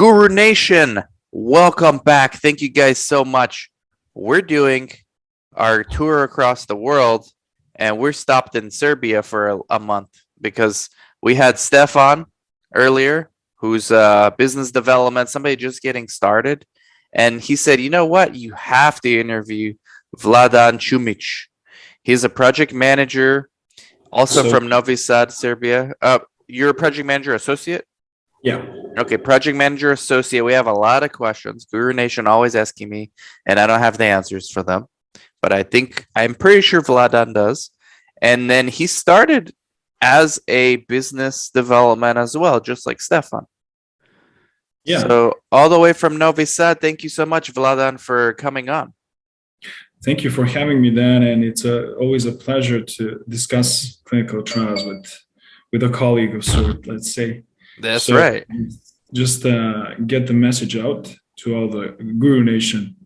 Guru Nation, welcome back. Thank you guys so much. We're doing our tour across the world, and we're stopped in Serbia for a month because we had Stefan earlier, who's business development, somebody just getting started. And he said, you know what? You have to interview Vladan Chumic. He's a project manager, also So from Novi Sad, Serbia. You're a project manager associate? yeah, Okay, project manager associate. We have a lot of questions. Guru Nation always asking me, and I don't have the answers for them. But I'm pretty sure Vladan does. And then he started as a business development as well, just like Stefan. yeah. So all the way from Novi Sad, thank you so much, Vladan, for coming on. Thank you for having me, Dan. And it's always a pleasure to discuss clinical trials with a colleague of sort, let's say. That's So right. just get the message out to all the Guru Nation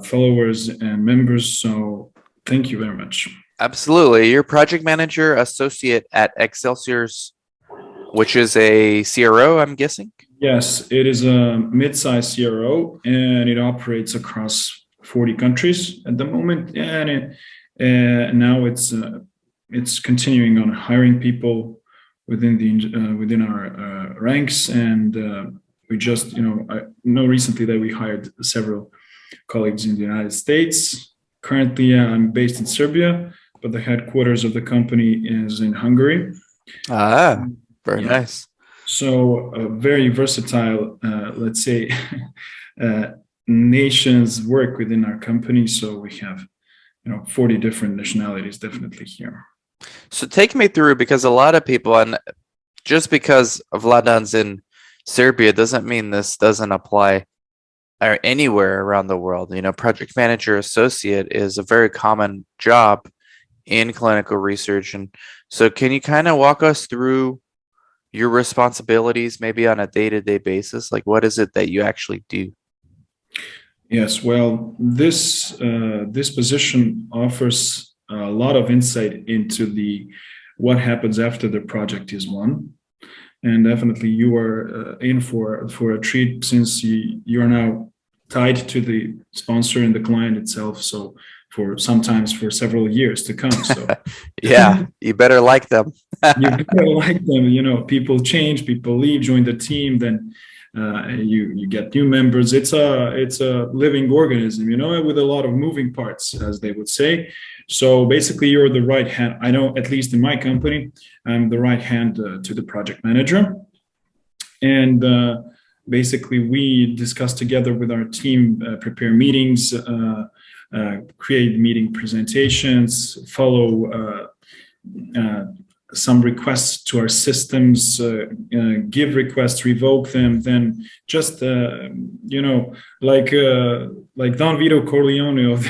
followers and members. So thank you very much. Absolutely. You're project manager associate at Excelsior's, which is a CRO, I'm guessing. Yes, it is a mid-sized CRO, and it operates across 40 countries at the moment. And now it's continuing on hiring people within our ranks, and we just I know recently that we hired several colleagues in the United States. Currently, I'm based in Serbia, but the headquarters of the company is in Hungary. Ah, very Yeah. nice. So very versatile, let's say, nations work within our company. So we have 40 different nationalities definitely here. So take me through, because a lot of people, and just because Vladan's in Serbia doesn't mean this doesn't apply or anywhere around the world. Project manager associate is a very common job in clinical research. And so can you kind of walk us through your responsibilities maybe on a day-to-day basis? Like, what is it that you actually do? Yes, well, this position offers a lot of insight into what happens after the project is won, and definitely you are in for a treat, since you are now tied to the sponsor and the client itself. So sometimes for several years to come. So Yeah, you better like them. you better like them. People change, people leave, join the team, then you get new members. It's a living organism, with a lot of moving parts, as they would say. So basically, you're the right hand. I know, at least in my company, I'm the right hand to the project manager, and basically we discuss together with our team, prepare meetings, create meeting presentations, follow some requests to our systems, give requests, revoke them, then just like Don Vito Corleone of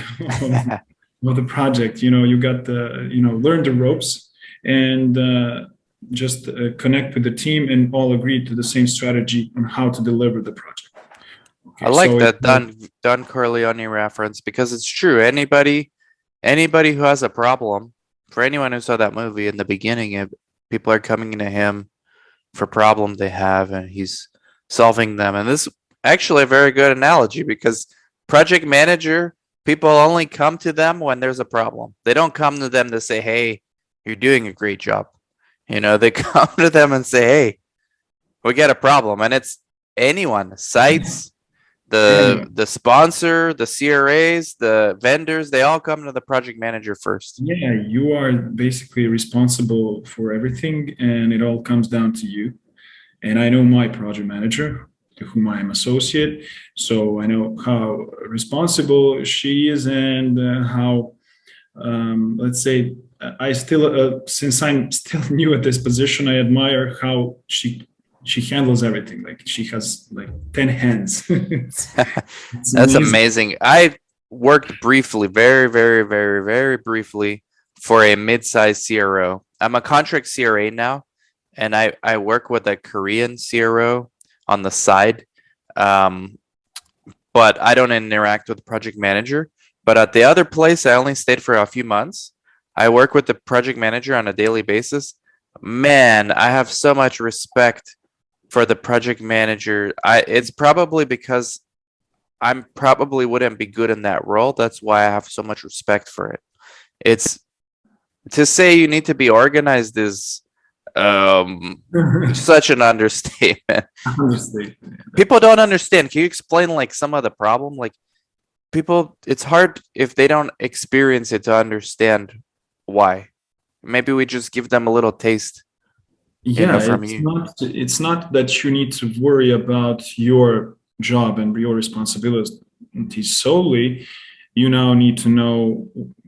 the project. You got learn the ropes, and just connect with the team and all agree to the same strategy on how to deliver the project. I like that Don Corleone reference, because it's true. Anybody who has a problem, for anyone who saw that movie in the beginning, people are coming to him for problems they have, and he's solving them. And this is actually a very good analogy, because project manager, people only come to them when there's a problem. They don't come to them to say, hey, you're doing a great job. They come to them and say, hey, we got a problem. And it's anyone, sites, the sponsor, the CRAs, the vendors, they all come to the project manager first. Yeah, you are basically responsible for everything, and it all comes down to you. And I know my project manager, to whom I am associate, so I know how responsible she is, and how, let's say, I still, since I'm still new at this position, I admire how she handles everything. Like, she has like 10 hands. it's That's amazing. I worked briefly, very, very, very, very briefly, for a mid-sized CRO. I'm a contract CRA now, and I work with a Korean CRO on the side. But I don't interact with the project manager. But at the other place, I only stayed for a few months. I work with the project manager on a daily basis. Man, I have so much respect for the project manager, it's probably because I'm probably wouldn't be good in that role. That's why I have so much respect for it. It's to say you need to be organized is such an understatement. Honestly, People don't understand. Can you explain like some of the problem? Like people, it's hard if they don't experience it to understand why. Maybe we just give them a little taste, yeah, from you. it's not that you need to worry about your job and your responsibilities solely. You now need to know,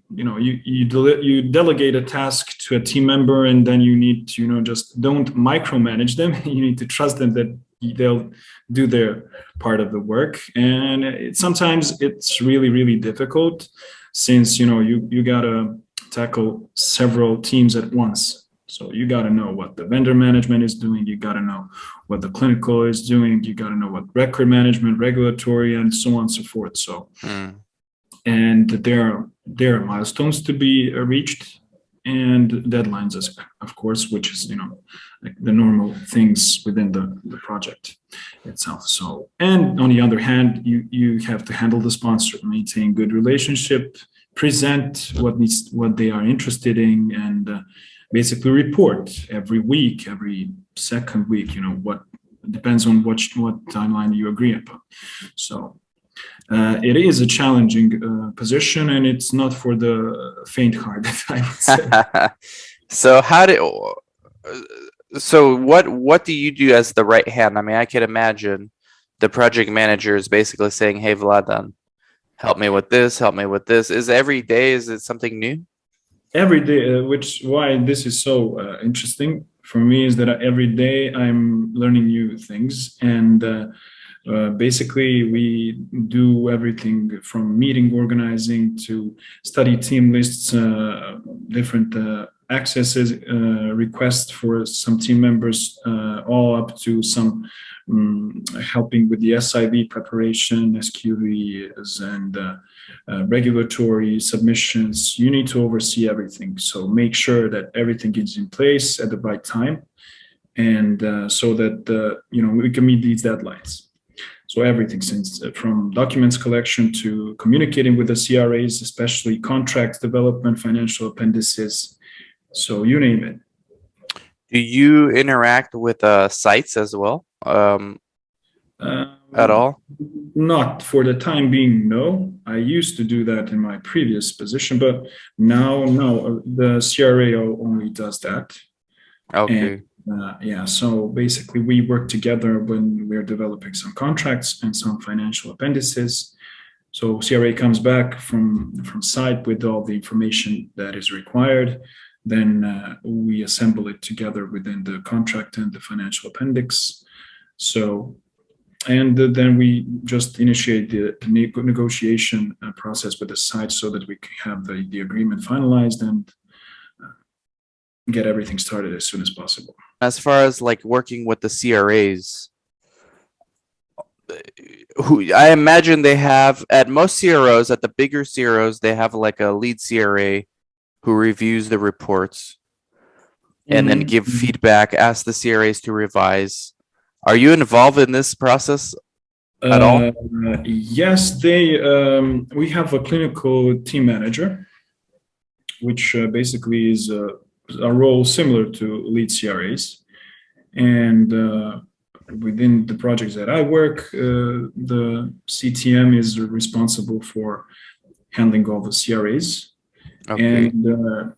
you delegate a task to a team member, and then you need to, just don't micromanage them. You need to trust them that they'll do their part of the work. And sometimes it's really, really difficult, since you gotta tackle several teams at once. So you got to know what the vendor management is doing. You got to know what the clinical is doing. You got to know what record management, regulatory, and so on and so forth. So, and there are milestones to be reached, and deadlines, of course, which is like the normal things within the project itself. So, and on the other hand, you have to handle the sponsor, maintain good relationship, present what they are interested in, and basically report every week, every second week, what depends on what timeline you agree upon. So it is a challenging position, and it's not for the faint-hearted, I would say. So what do you do as the right hand? I mean, I can imagine the project manager is basically saying, "Hey, Vladan, help me with this, help me with this." Is every day, is it something new? Every day, which why this is so interesting for me, is that every day I'm learning new things. And basically we do everything from meeting organizing to study team lists, different accesses, requests for some team members, all up to some helping with the SIV preparation, SQVs, and regulatory submissions. You need to oversee everything. So make sure that everything is in place at the right time, and so that we can meet these deadlines. So everything, since from documents collection to communicating with the CRAs, especially contract development, financial appendices. So you name it. Do you interact with sites as well? At all? Not for the time being, no. I used to do that in my previous position, but now, no. The CRO only does that. Okay. And yeah, so basically we work together when we're developing some contracts and some financial appendices. So CRA comes back from site with all the information that is required. Then we assemble it together within the contract and the financial appendix. So, and then we just initiate the negotiation process with the site, so that we can have the agreement finalized and get everything started as soon as possible. As far as like working with the CRAs, who I imagine they have at most CROs, at the bigger CROs, they have like a lead CRA who reviews the reports and then give feedback, ask the CRAs to revise. Are you involved in this process at all? Yes, we have a clinical team manager, which basically is a role similar to lead CRAs. And within the projects that I work, the CTM is responsible for handling all the CRAs. Okay. And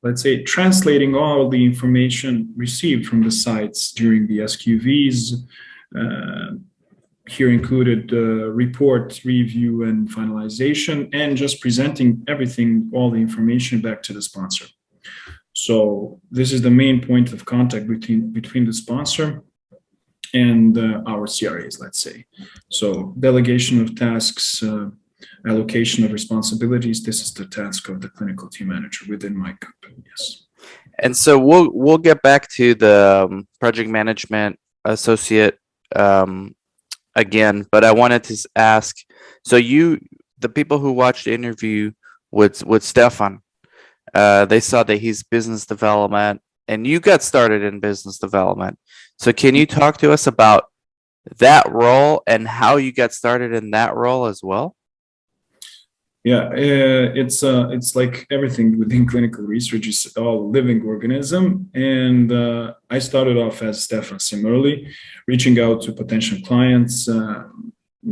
let's say translating all the information received from the sites during the SQVs, here included report review and finalization, and just presenting everything, all the information back to the sponsor. So this is the main point of contact between the sponsor and our CRAs, let's say. So delegation of tasks, allocation of responsibilities. This is the task of the clinical team manager within my company. Yes. And so we'll get back to the project management associate again, but I wanted to ask. So the people who watched the interview with Stefan, they saw that he's business development, and you got started in business development. So can you talk to us about that role and how you got started in that role as well? Yeah, it's like everything within clinical research is all living organism, and I started off as Stefan similarly, reaching out to potential clients,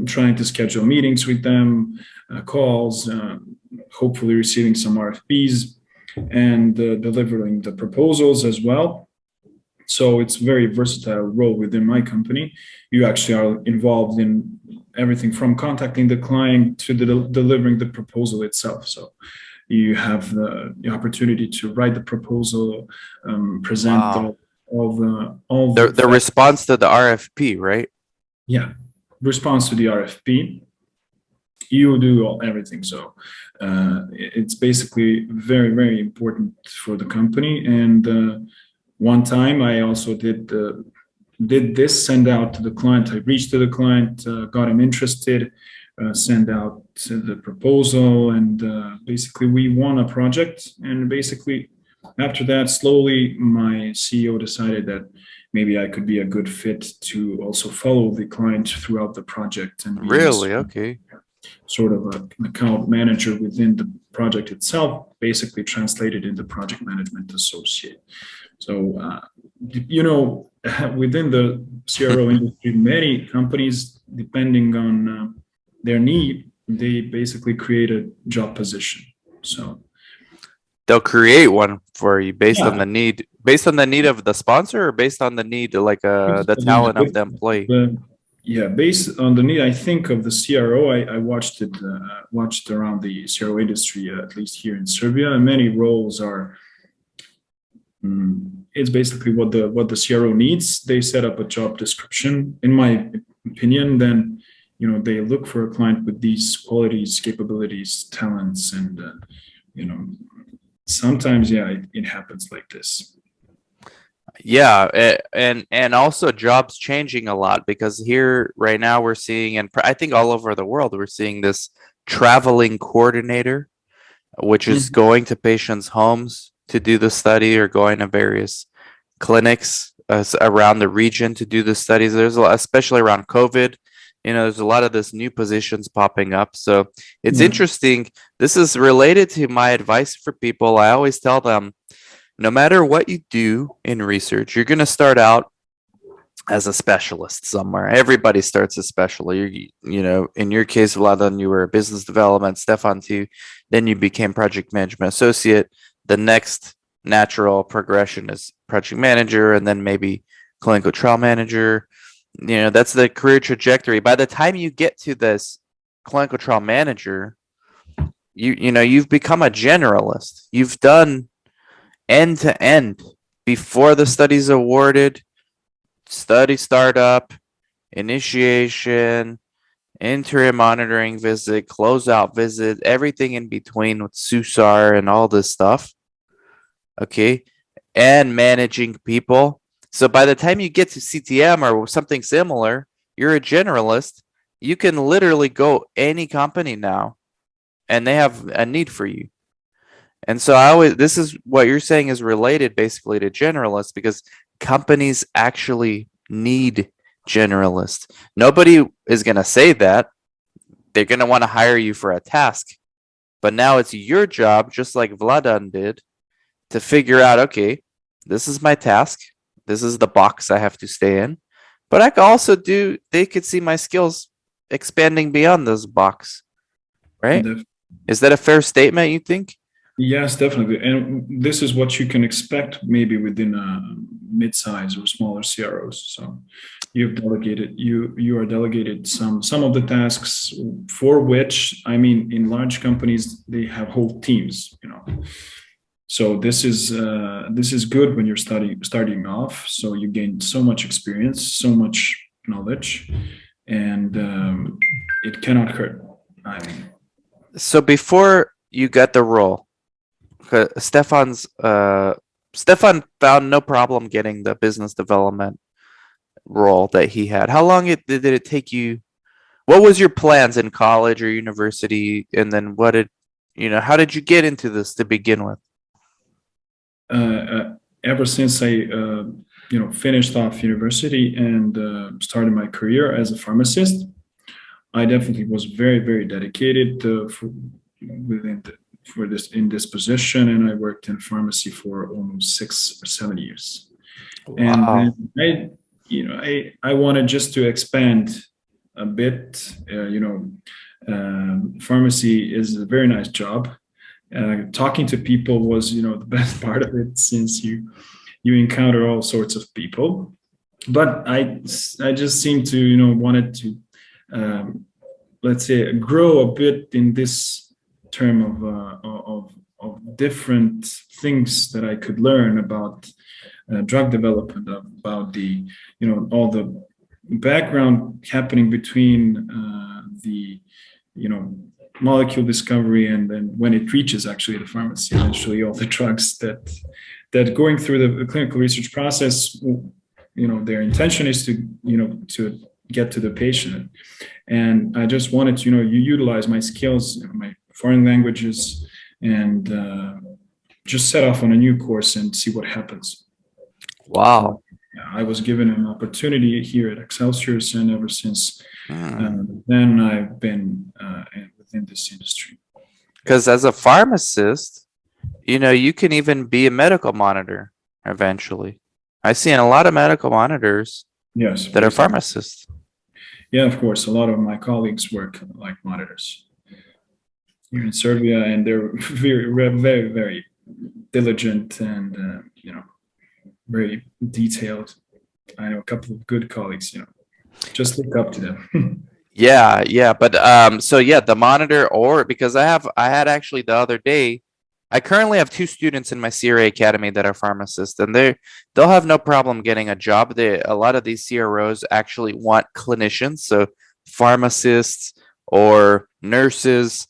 trying to schedule meetings with them, calls, hopefully receiving some RFPs, and delivering the proposals as well. So it's a very versatile role within my company. You actually are involved in everything from contacting the client to delivering the proposal itself. So you have the opportunity to write the proposal, present Wow. all the The facts. response to the RFP, right? Yeah, response to the RFP. You do everything. So it's basically very important for the company. And one time I also did this, send out to the client. I reached to the client, got him interested, send out the proposal, and basically we won a project. And basically after that, slowly my CEO decided that maybe I could be a good fit to also follow the client throughout the project and be Really? Okay. sort of an account manager within the project itself, basically translated into project management associate. So, within the CRO industry, many companies, depending on their need, they basically create a job position. So, They'll create one for you yeah, based on the need of the sponsor or based on the need like the talent of the employee. yeah, based on the need, I think of the CRO. I watched it, watched around the CRO industry, at least here in Serbia, and many roles are. It's basically what the CRO needs. They set up a job description. In my opinion, then they look for a client with these qualities, capabilities, talents, and you know sometimes it happens like this. Yeah, and also jobs changing a lot because here right now we're seeing, and I think all over the world we're seeing this traveling coordinator, which is Mhm. going to patients' homes to do the study or going to various clinics around the region to do the studies. There's a lot, especially around COVID. There's a lot of this new positions popping up. So it's Yeah, interesting. This is related to my advice for people. I always tell them, no matter what you do in research, you're going to start out as a specialist somewhere. Everybody starts as specialist. In your case, Vladan, you were a business development, Stefan too. Then you became project management associate. The next natural progression is project manager, and then maybe clinical trial manager. That's the career trajectory. By the time you get to this clinical trial manager, you've become a generalist. You've done end to end before the study's awarded, study startup, initiation, interim monitoring visit, closeout visit, everything in between with SUSAR and all this stuff. Okay. And managing people. So by the time you get to CTM or something similar, you're a generalist. You can literally go any company now and they have a need for you. And so this is what you're saying is related basically to generalists because companies actually need generalists. Nobody is going to say that. They're going to want to hire you for a task. But now it's your job, just like Vladan did, to figure out, okay, this is my task. This is the box I have to stay in. But I could also they could see my skills expanding beyond this box, right? Is that a fair statement, you think? Yes, definitely. And this is what you can expect maybe within a mid-size or smaller CROs. So you are delegated some of the tasks for which, I mean, in large companies, they have whole teams. So this is good when you're starting off. So you gain so much experience, so much knowledge, and it cannot hurt. I mean, So before you got the role, Stefan found no problem getting the business development role that he had. How long did it take you? What was your plans in college or university, and then how did you get into this to begin with? ever since I finished off university and started my career as a pharmacist. I definitely was very, very dedicated within for this in this position, and I worked in pharmacy for almost 6 or 7 years. And Wow. then I wanted just to expand a bit. Pharmacy is a very nice job. Talking to people was, the best part of it, since you encounter all sorts of people. But I just seemed to wanted to let's say grow a bit in this term of different things that I could learn about drug development, about the all the background happening between the molecule discovery and then when it reaches actually the pharmacy, eventually all the drugs that going through the clinical research process, their intention is to to get to the patient. And I just wanted to you utilize my skills, my foreign languages, and just set off on a new course and see what happens. Wow. So yeah, I was given an opportunity here at Excelsior, and ever since then I've been within this industry. Because as a pharmacist, you can even be a medical monitor eventually. I see in a lot of medical monitors Yes, that are pharmacists. yeah, of course. A lot of my colleagues work like monitors here in Serbia, and they're very, very, very diligent and very detailed. I know a couple of good colleagues. Just look up to them. Yeah, but so yeah, the monitor, or because I had actually the other day, I currently have 2 students in my CRA academy that are pharmacists, and they'll have no problem getting a job. A lot of these CROs actually want clinicians, so pharmacists or nurses,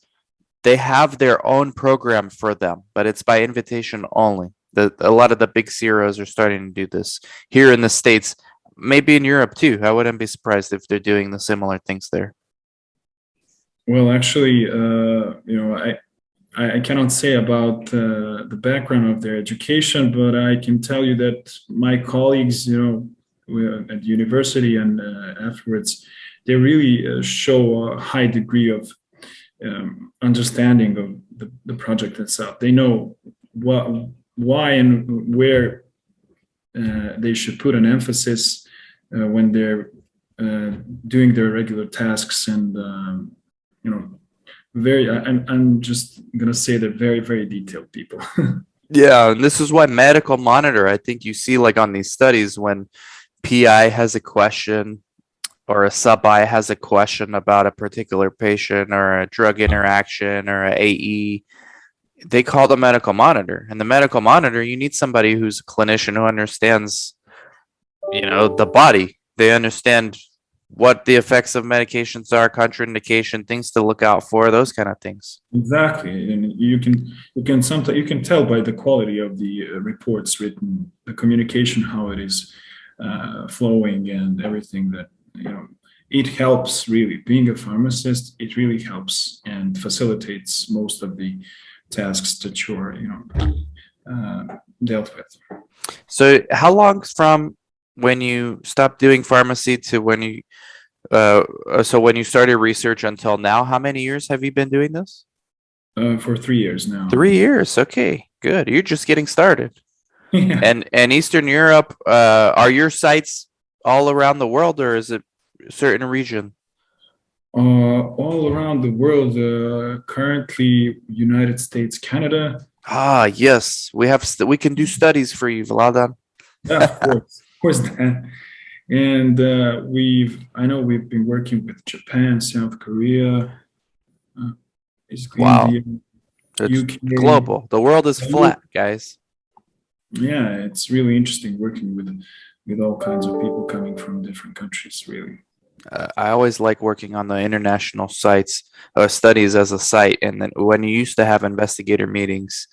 they have their own program for them, but it's by invitation only. A lot of the big CROs are starting to do this here in the States, maybe in Europe too. I wouldn't be surprised if they're doing the similar things there. Well, actually, I cannot say about the background of their education, but I can tell you that my colleagues, at university and afterwards, they really show a high degree of understanding of the project itself. They know why and where they should put an emphasis when they're doing their regular tasks, and I'm just gonna say they're very, very detailed people. Yeah, and this is why medical monitor, I think you see like on these studies when PI has a question or a sub-I has a question about a particular patient or a drug interaction or a AE, they call the medical monitor. And the medical monitor, you need somebody who's a clinician who understands, the body. They understand what the effects of medications are, contraindication, things to look out for, those kind of things. Exactly, and you can tell by the quality of the reports written, the communication, how it is flowing, and everything that it helps really. Being a pharmacist, it really helps and facilitates most of the tasks that you're dealt with. So how long from when you stopped doing pharmacy to when you so when you started research until now, how many years have you been doing this? For 3 years now. 3 years. Okay, good. You're just getting started. Yeah. And Eastern Europe, are your sites all around the world, or is it a certain region? All around the world, currently United States, Canada. Ah, yes, we can do studies for you, Vladan. Yeah, of course that. And I know we've been working with Japan, South Korea, basically Wow, India, it's UK. global. The world is flat, guys. Yeah, it's really interesting working with all kinds of people coming from different countries, really. I always like working on the international sites studies as a site, and then when you used to have investigator meetings,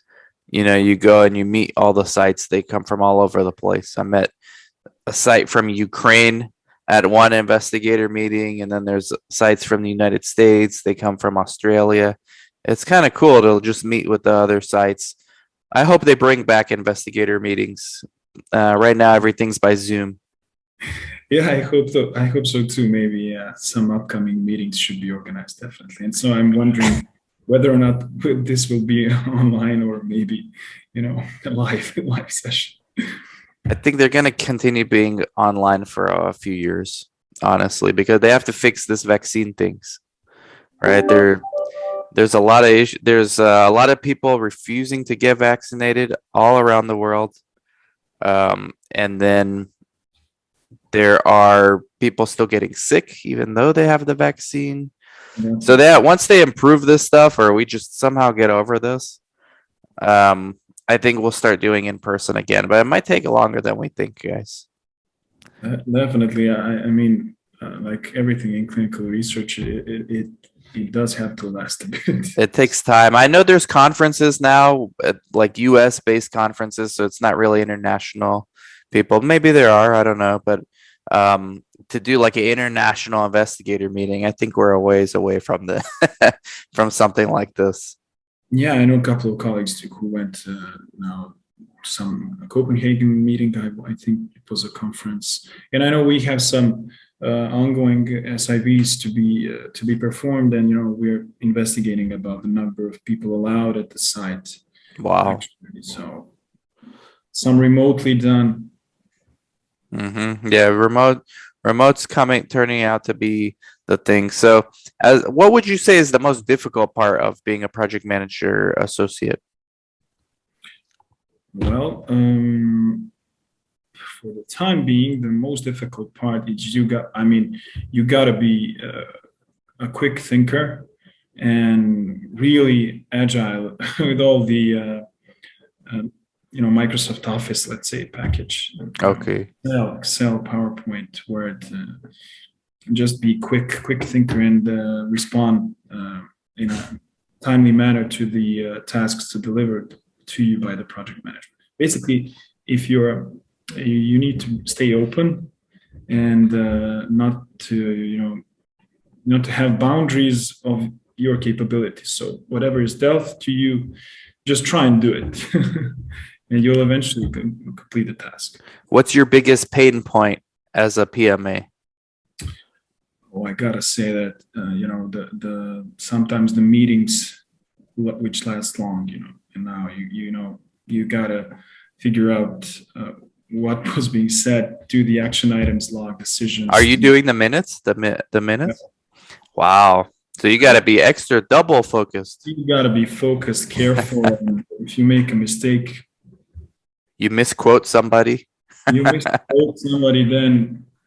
you go and you meet all the sites. They come from all over the place. I met a site from Ukraine at one investigator meeting, and then there's sites from the United States. They come from Australia. It's kind of cool to just meet with the other sites. I hope they bring back investigator meetings right now everything's by Zoom. Yeah, I hope so. I hope so too. Maybe some upcoming meetings should be organized, definitely. And so I'm wondering whether or not this will be online or maybe, a live session. I think they're going to continue being online for a few years, honestly, because they have to fix this vaccine things, right? There's a lot of there's a lot of people refusing to get vaccinated all around the world, and then there are people still getting sick even though they have the vaccine. So that once they improve this stuff, or we just somehow get over this, I think we'll start doing in person again, but it might take longer than we think, guys. Definitely. I mean, like everything in clinical research, it does have to last a bit. It takes time. I know there's conferences now, like US based conferences, so it's not really international people. Maybe there are, I don't know, but to do like an international investigator meeting, I think we're a ways away from the from something like this. Yeah, I know a couple of colleagues who went now some Copenhagen meeting. I think it was a conference, and I know we have some ongoing SIVs to be performed, and we're investigating about the number of people allowed at the site. Wow. Actually. So some remotely done. Yeah, remote's turning out to be the thing. So, what would you say is the most difficult part of being a project manager associate? Well, for the time being, the most difficult part is you got to be a quick thinker and really agile with all the Microsoft Office, let's say, package. Okay. Excel, PowerPoint, Word. Just be quick thinker and respond in a timely manner to the tasks to deliver to you by the project manager. Basically, if you need to stay open and not to have boundaries of your capabilities. So whatever is dealt to you, just try and do it, and you'll eventually complete the task. What's your biggest pain point as a PMA? Oh, I gotta say that the sometimes the meetings which last long, and now you gotta figure out what was being said, do the action items, log decisions. Are you doing the minutes? The minutes? Yeah. Wow. So you got to be extra double focused. You got to be focused, careful. And if you make a mistake, you misquote somebody. Then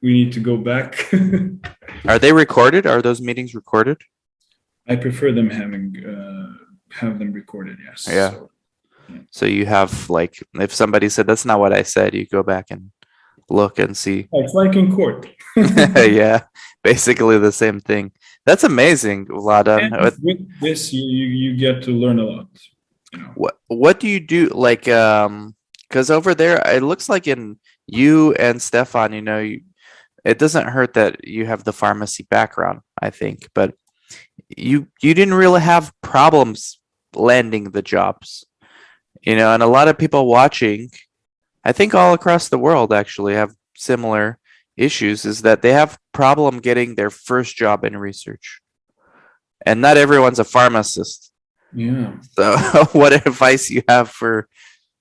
we need to go back. Are they recorded? Are those meetings recorded? I prefer them have them recorded. Yes. Yeah. So you have, like, if somebody said that's not what I said, you go back and look and see. It's like in court. Yeah, basically the same thing. That's amazing, Vladan. With this, you get to learn a lot. What do you do? Like, because over there, it looks like in you and Stefan, it doesn't hurt that you have the pharmacy background, I think, but you didn't really have problems landing the jobs, and a lot of people watching, I think all across the world actually have similar issues, is that they have problem getting their first job in research, and not everyone's a pharmacist. Yeah. So what advice you have for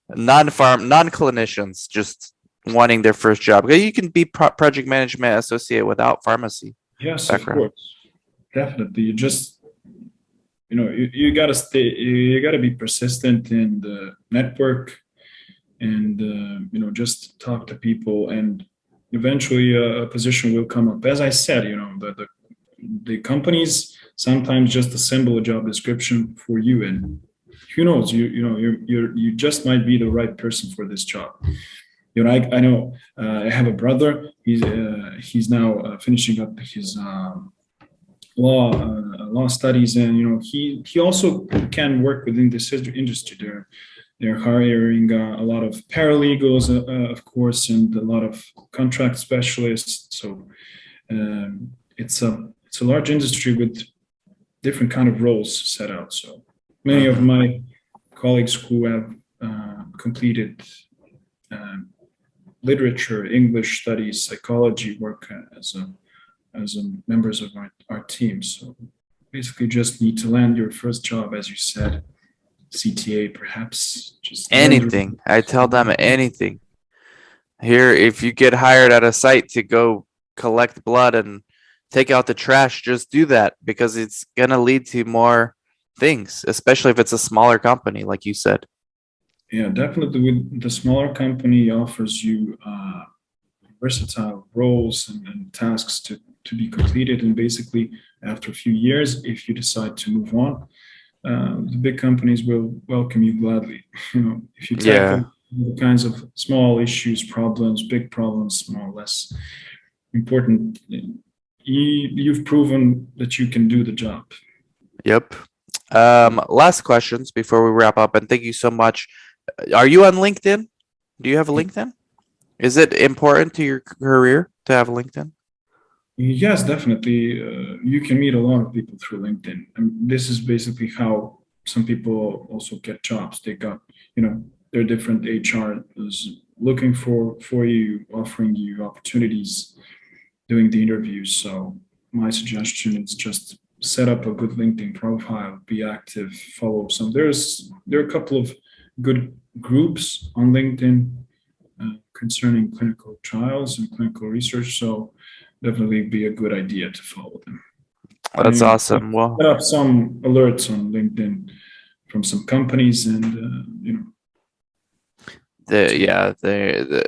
non-clinicians just wanting their first job? Because you can be project management associate without pharmacy. Yes, background. Of course. Definitely. You just you gotta you gotta be persistent in the network, and just talk to people, and eventually a position will come up. As I said, the companies sometimes just assemble a job description for you, and who knows, you just might be the right person for this job. I know I have a brother. He's now finishing up his law studies, and he also can work within this industry. They're hiring a lot of paralegals, of course, and a lot of contract specialists. So it's a large industry with different kind of roles set out. So many of my colleagues who have completed literature, English studies, psychology work as members of our team. So basically, just need to land your first job, as you said, CTA perhaps. Just learn Anything. I tell them anything. Here, if you get hired at a site to go collect blood and take out the trash, just do that because it's gonna lead to more things, especially if it's a smaller company, like you said. Yeah, definitely. With the smaller company offers you versatile roles and tasks to be completed. And basically, after a few years, if you decide to move on, the big companies will welcome you gladly. If you Yeah. tackle the kinds of small issues, problems, big problems, more or less important, you've proven that you can do the job. Yep. Last questions before we wrap up, and thank you so much. Are you on LinkedIn? Do you have a LinkedIn? Is it important to your career to have LinkedIn? Yes, definitely. You can meet a lot of people through LinkedIn. And this is basically how some people also get jobs. They got, their different HR is looking for you, offering you opportunities, doing the interviews. So my suggestion is just set up a good LinkedIn profile, be active, follow some. There are a couple of good groups on LinkedIn concerning clinical trials and clinical research. So definitely be a good idea to follow them. That's And awesome. Well, set up some alerts on LinkedIn from some companies, and the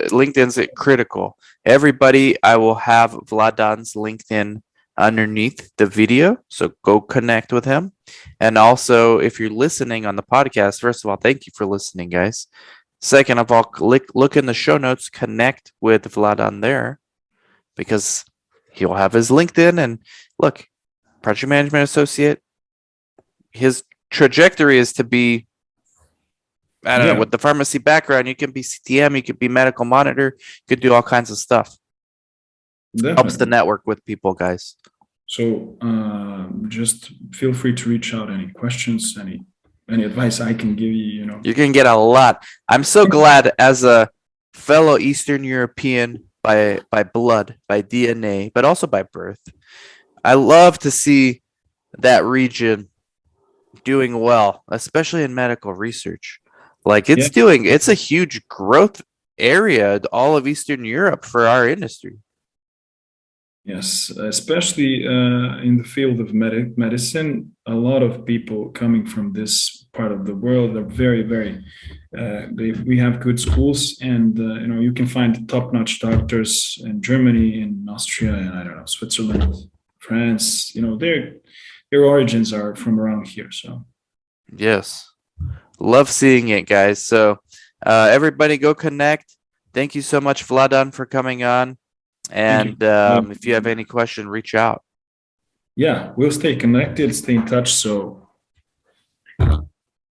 LinkedIn's critical. Everybody, I will have Vladan's LinkedIn underneath the video, so go connect with him. And also, if you're listening on the podcast, first of all, thank you for listening, guys. Second of all, look in the show notes, connect with Vladan there, because he'll have his LinkedIn. And look, project management associate, his trajectory is to be, I don't know, yeah, with the pharmacy background, you can be CTM, you could be medical monitor, you could do all kinds of stuff. Helps the definitely. network with people, guys. So just feel free to reach out. Any questions, any advice I can give you. You can get a lot. I'm so glad, as a fellow Eastern European by blood, by DNA, but also by birth. I love to see that region doing well, especially in medical research. Like Yeah. it's a huge growth area, all of Eastern Europe for our industry. Yes, especially in the field of medicine, a lot of people coming from this part of the world are very, very. We have good schools, and you can find top-notch doctors in Germany, in Austria, and I don't know, Switzerland, France. Their origins are from around here. So Yes. Love seeing it, guys. So everybody go connect. Thank you so much, Vladan, for coming on. thank you. And if you have any question, reach out. Yeah, we'll stay connected, stay in touch. So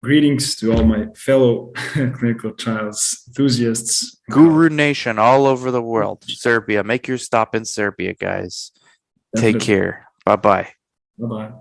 greetings to all my fellow clinical trials enthusiasts. Guru Nation all over the world. Serbia. Make your stop in Serbia, guys. Take Definitely. care. Bye bye. Bye bye.